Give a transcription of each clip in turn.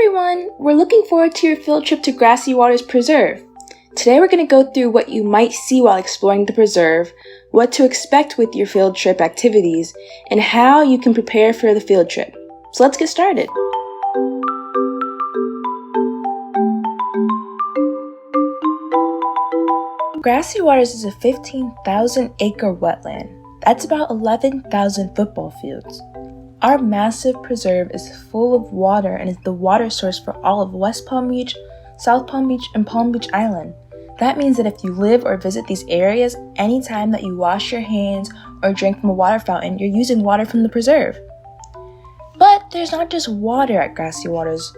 everyone! We're looking forward to your field trip to Grassy Waters Preserve. Today we're going to go through what you might see while exploring the preserve, what to expect with your field trip activities, and how you can prepare for the field trip. So let's get started. Grassy Waters is a 15,000-acre wetland. That's about 11,000 football fields. Our massive preserve is full of water and is the water source for all of West Palm Beach, South Palm Beach, and Palm Beach Island. That means that if you live or visit these areas, anytime that you wash your hands or drink from a water fountain, you're using water from the preserve. But there's not just water at Grassy Waters.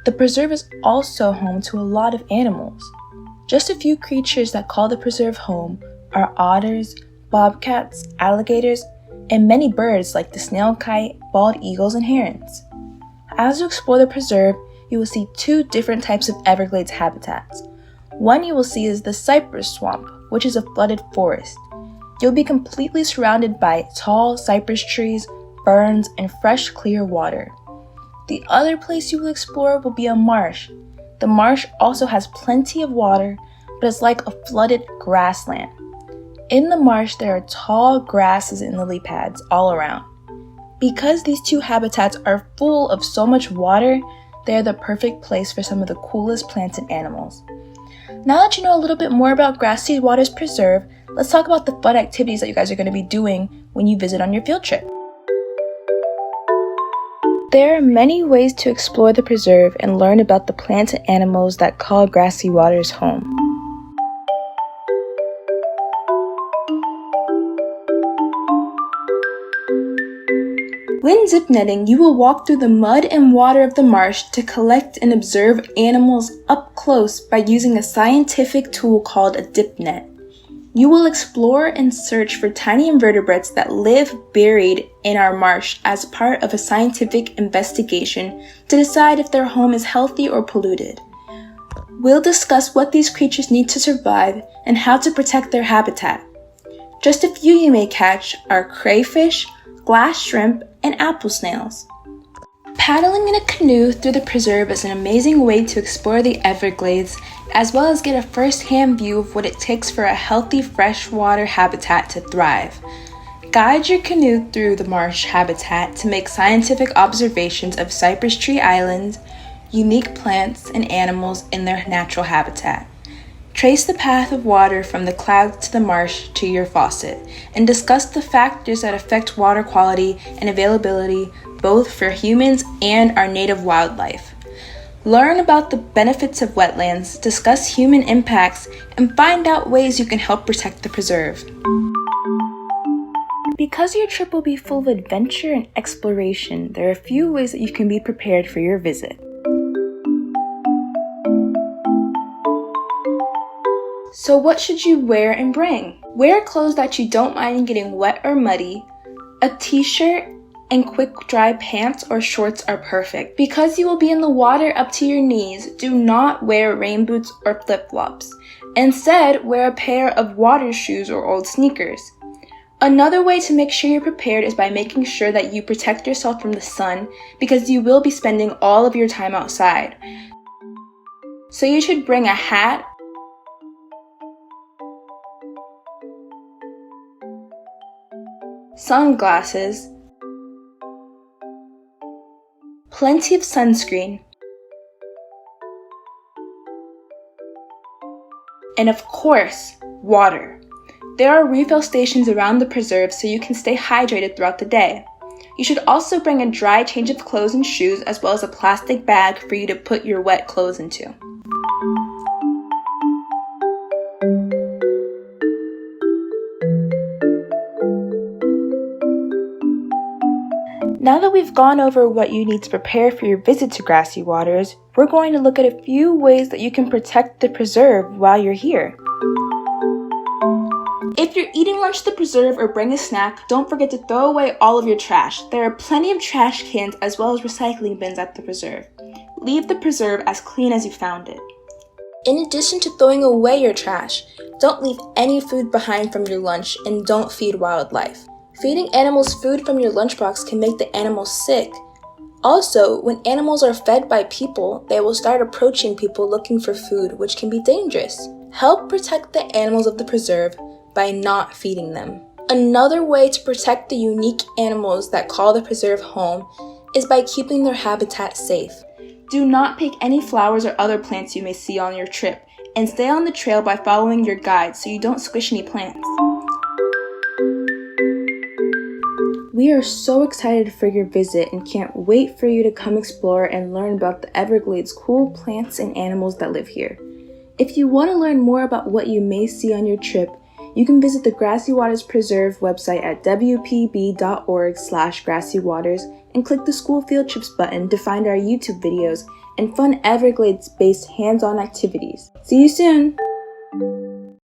The preserve is also home to a lot of animals. Just a few creatures that call the preserve home are otters, bobcats, alligators, and many birds like the snail kite, bald eagles, and herons. As you explore the preserve, you will see two different types of Everglades habitats. One you will see is the cypress swamp, which is a flooded forest. You'll be completely surrounded by tall cypress trees, ferns, and fresh, clear water. The other place you will explore will be a marsh. The marsh also has plenty of water, but it's like a flooded grassland. In the marsh, there are tall grasses and lily pads all around. Because these two habitats are full of so much water, they are the perfect place for some of the coolest plants and animals. Now that you know a little bit more about Grassy Waters Preserve, let's talk about the fun activities that you guys are going to be doing when you visit on your field trip. There are many ways to explore the preserve and learn about the plants and animals that call Grassy Waters home. When zip netting, you will walk through the mud and water of the marsh to collect and observe animals up close by using a scientific tool called a dipnet. You will explore and search for tiny invertebrates that live buried in our marsh as part of a scientific investigation to decide if their home is healthy or polluted. We'll discuss what these creatures need to survive and how to protect their habitat. Just a few you may catch are crayfish, glass shrimp, and apple snails. Paddling in a canoe through the preserve is an amazing way to explore the Everglades, as well as get a first-hand view of what it takes for a healthy freshwater habitat to thrive. Guide your canoe through the marsh habitat to make scientific observations of cypress tree islands, unique plants and animals in their natural habitat. Trace the path of water from the clouds to the marsh to your faucet, and discuss the factors that affect water quality and availability both for humans and our native wildlife. Learn about the benefits of wetlands, discuss human impacts, and find out ways you can help protect the preserve. Because your trip will be full of adventure and exploration, there are a few ways that you can be prepared for your visit. So what should you wear and bring? Wear clothes that you don't mind getting wet or muddy. A t-shirt and quick dry pants or shorts are perfect. Because you will be in the water up to your knees, do not wear rain boots or flip-flops. Instead, wear a pair of water shoes or old sneakers. Another way to make sure you're prepared is by making sure that you protect yourself from the sun, because you will be spending all of your time outside. So you should bring a hat, sunglasses, plenty of sunscreen, and of course, water. There are refill stations around the preserve so you can stay hydrated throughout the day. You should also bring a dry change of clothes and shoes, as well as a plastic bag for you to put your wet clothes into. Now that we've gone over what you need to prepare for your visit to Grassy Waters, we're going to look at a few ways that you can protect the preserve while you're here. If you're eating lunch at the preserve or bring a snack, don't forget to throw away all of your trash. There are plenty of trash cans as well as recycling bins at the preserve. Leave the preserve as clean as you found it. In addition to throwing away your trash, don't leave any food behind from your lunch and don't feed wildlife. Feeding animals food from your lunchbox can make the animals sick. Also, when animals are fed by people, they will start approaching people looking for food, which can be dangerous. Help protect the animals of the preserve by not feeding them. Another way to protect the unique animals that call the preserve home is by keeping their habitat safe. Do not pick any flowers or other plants you may see on your trip, and stay on the trail by following your guide so you don't squish any plants. We are so excited for your visit and can't wait for you to come explore and learn about the Everglades' cool plants and animals that live here. If you want to learn more about what you may see on your trip, you can visit the Grassy Waters Preserve website at WPB.org/GrassyWaters and click the School Field Trips button to find our YouTube videos and fun Everglades-based hands-on activities. See you soon!